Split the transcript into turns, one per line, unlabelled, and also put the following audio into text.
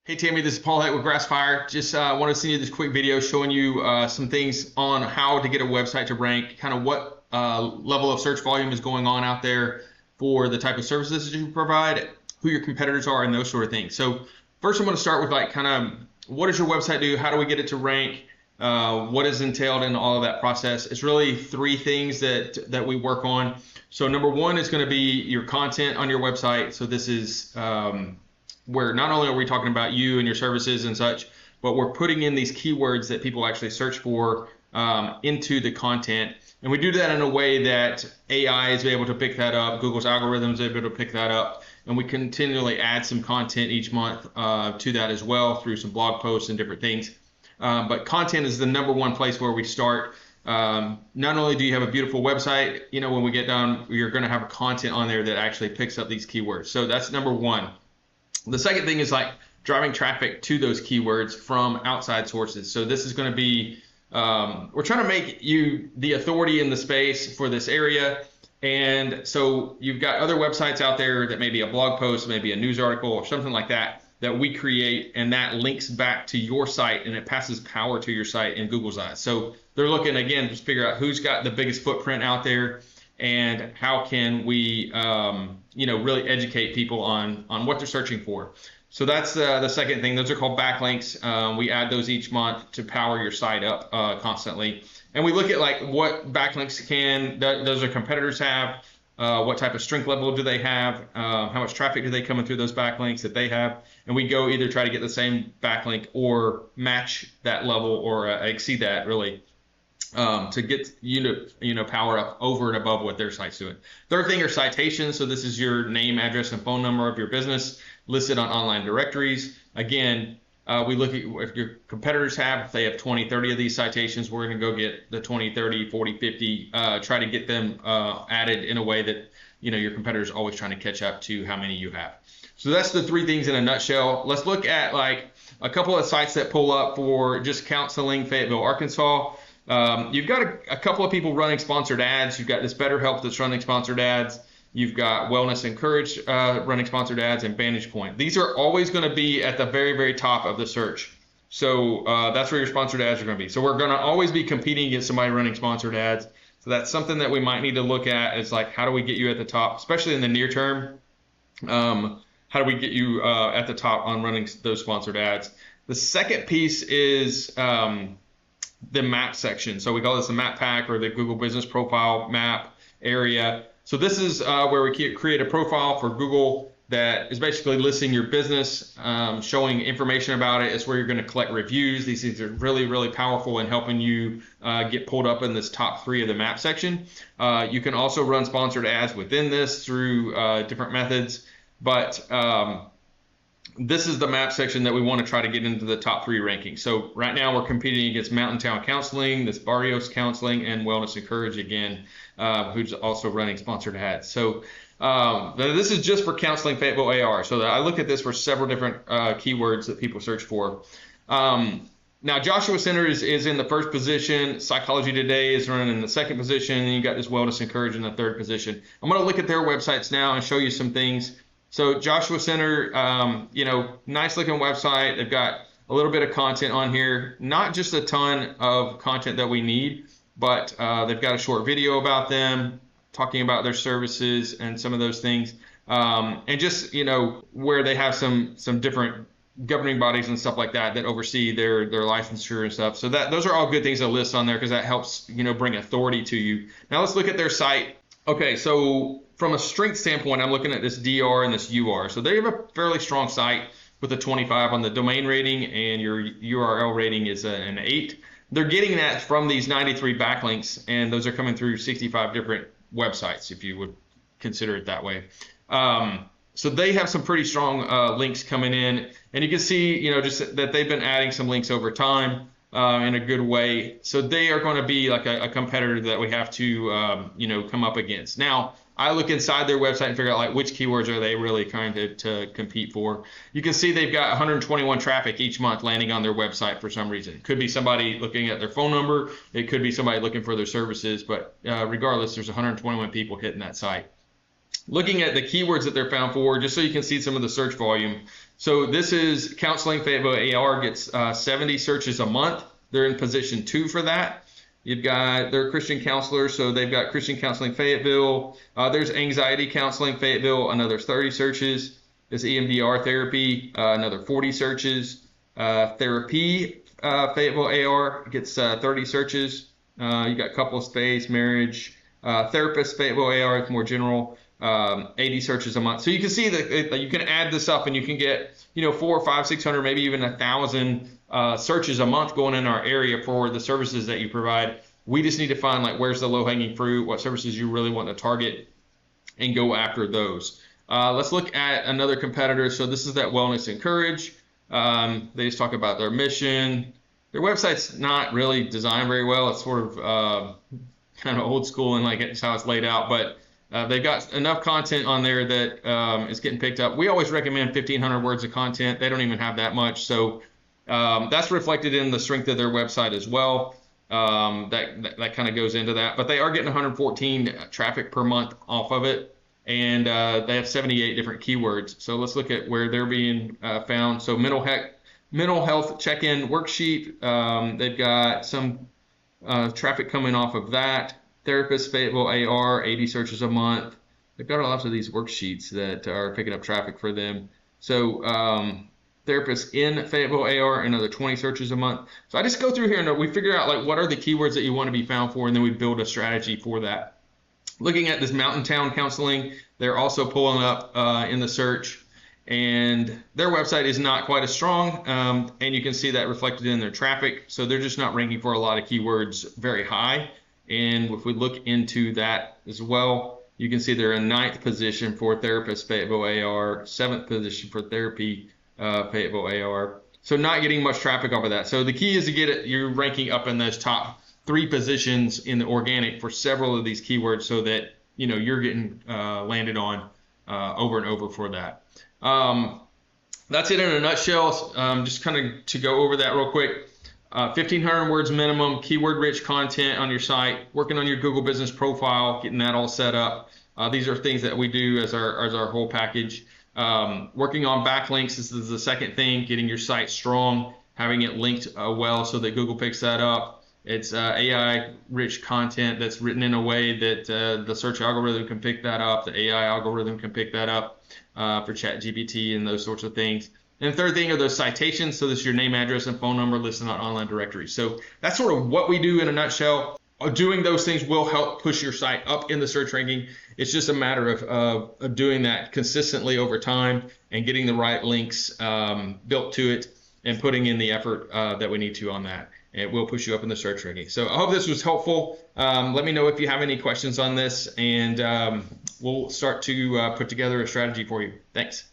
Hey Tammy, this is Paul Heck with Grassfire. Just want to send you this quick video showing you some things on how to get a website to rank, kind of what level of search volume is going on out there for the type of services that you provide, who your competitors are, and those sort of things. So first I'm going to start with like kind of what does your website do? How do we get it to rank? What is entailed in all of that process? It's really three things that we work on. So number one is going to be your content on your website. So this is where not only are we talking about you and your services and such, but we're putting in these keywords that people actually search for into the content. And we do that in a way that AI is able to pick that up, Google's algorithms are able to pick that up, and we continually add some content each month to that as well through some blog posts and different things. But content is the number one place where we start. Not only do you have a beautiful website, you know, when we get done, you're going to have content on there that actually picks up these keywords. So that's number one. The second thing is like driving traffic to those keywords from outside sources. So this is going to be, we're trying to make you the authority in the space for this area. And so you've got other websites out there that may be a blog post, maybe a news article or something like that we create, and that links back to your site and it passes power to your site in Google's eyes. So they're looking, again, just figure out who's got the biggest footprint out there and how can we really educate people on what they're searching for. So that's the second thing. Those are called backlinks. We add those each month to power your site up constantly. And we look at like what backlinks does our competitors have, what type of strength level do they have, how much traffic do they come in through those backlinks that they have, and we go either try to get the same backlink or match that level or exceed that really. To get power up over and above what their site's doing. Third thing are citations. So this is your name, address, and phone number of your business listed on online directories. Again, we look at what your competitors have. If they have 20, 30 of these citations, we're going to go get the 20, 30, 40, 50, try to get them added in a way that your competitors are always trying to catch up to how many you have. So that's the three things in a nutshell. Let's look at like a couple of sites that pull up for just counseling, Fayetteville, Arkansas. You've got a couple of people running sponsored ads. You've got this BetterHelp that's running sponsored ads. You've got Wellness Encourage running sponsored ads, and Vantage Point. These are always going to be at the very, very top of the search. So that's where your sponsored ads are going to be. So we're going to always be competing against somebody running sponsored ads. So that's something that we might need to look at is like, how do we get you at the top, especially in the near term? How do we get you at the top on running those sponsored ads? The second piece is the map section. So we call this the map pack or the Google Business Profile map area. So this is where we create a profile for Google that is basically listing your business, showing information about it. It's where you're going to collect reviews. These things are really, really powerful in helping you get pulled up in this top three of the map section. You can also run sponsored ads within this through different methods, but this is the map section that we want to try to get into the top three rankings. So right now we're competing against Mountain Town Counseling, this Barrios Counseling, and Wellness Encourage again, who's also running sponsored ads. So this is just for counseling Fayetteville AR. So I look at this for several different keywords that people search for. Now Joshua Center is in the first position. Psychology Today is running in the second position. And you got this Wellness Encourage in the third position. I'm going to look at their websites now and show you some things. So Joshua Center, nice looking website. They've got a little bit of content on here, not just a ton of content that we need, but they've got a short video about them, talking about their services and some of those things. And just, where they have some different governing bodies and stuff like that oversee their licensure and stuff. So those are all good things to list on there because that helps, bring authority to you. Now let's look at their site. Okay, so from a strength standpoint, I'm looking at this DR and this UR. So they have a fairly strong site with a 25 on the domain rating, and your URL rating is an 8. They're getting that from these 93 backlinks, and those are coming through 65 different websites, if you would consider it that way. So they have some pretty strong links coming in, and you can see, just that they've been adding some links over time. In a good way. So they are going to be like a competitor that we have to, come up against. Now, I look inside their website and figure out like which keywords are they really trying to compete for. You can see they've got 121 traffic each month landing on their website for some reason. It could be somebody looking at their phone number. It could be somebody looking for their services. But regardless, there's 121 people hitting that site. Looking at the keywords that they're found for, just so you can see some of the search volume. So this is Counseling Fayetteville AR gets 70 searches a month. They're in position 2 for that. You've got their Christian counselors, so they've got Christian Counseling Fayetteville. There's Anxiety Counseling Fayetteville, another 30 searches. This EMDR Therapy, another 40 searches. Therapy Fayetteville AR gets 30 searches. You got couples, space, marriage. Therapist Fayetteville AR is more general, 80 searches a month. So you can see that you can add this up and you can get 400, 500, 600, maybe even 1,000 searches a month going in our area for the services that you provide. We just need to find like where's the low-hanging fruit, what services you really want to target, and go after those. Let's look at another competitor. So this is that Wellness and Courage. They just talk about their mission. Their website's not really designed very well. It's sort of kind of old school and like it's how it's laid out, but they've got enough content on there that is getting picked up. We always recommend 1,500 words of content. They don't even have that much, so that's reflected in the strength of their website as well. That kind of goes into that, but they are getting 114 traffic per month off of it, and they have 78 different keywords. So let's look at where they're being found. So mental health check-in worksheet. They've got some traffic coming off of that. Therapist Fayetteville AR, 80 searches a month. They've got lots of these worksheets that are picking up traffic for them. So therapists in Fayetteville AR, another 20 searches a month. So I just go through here and we figure out like what are the keywords that you want to be found for, and then we build a strategy for that. Looking at this Mountain Town Counseling, they're also pulling up in the search, and their website is not quite as strong, and you can see that reflected in their traffic. So they're just not ranking for a lot of keywords very high. And if we look into that as well, you can see they're in 9th position for Therapist Fayetteville AR, 7th position for Therapy Fayetteville AR. So not getting much traffic off of that. So the key is to get your ranking up in those top 3 positions in the organic for several of these keywords, so that you're getting landed on over and over for that. That's it in a nutshell. Just kind of to go over that real quick. 1,500 words minimum, keyword-rich content on your site, working on your Google Business Profile, getting that all set up. These are things that we do as our whole package. Working on backlinks, this is the second thing, getting your site strong, having it linked well so that Google picks that up. It's AI-rich content that's written in a way that the search algorithm can pick that up, the AI algorithm can pick that up for ChatGPT and those sorts of things. And the third thing are those citations. So this is your name, address, and phone number listed on online directories. So that's sort of what we do in a nutshell. Doing those things will help push your site up in the search ranking. It's just a matter of doing that consistently over time and getting the right links built to it and putting in the effort that we need to on that. And it will push you up in the search ranking. So I hope this was helpful. Let me know if you have any questions on this, and we'll start to put together a strategy for you. Thanks.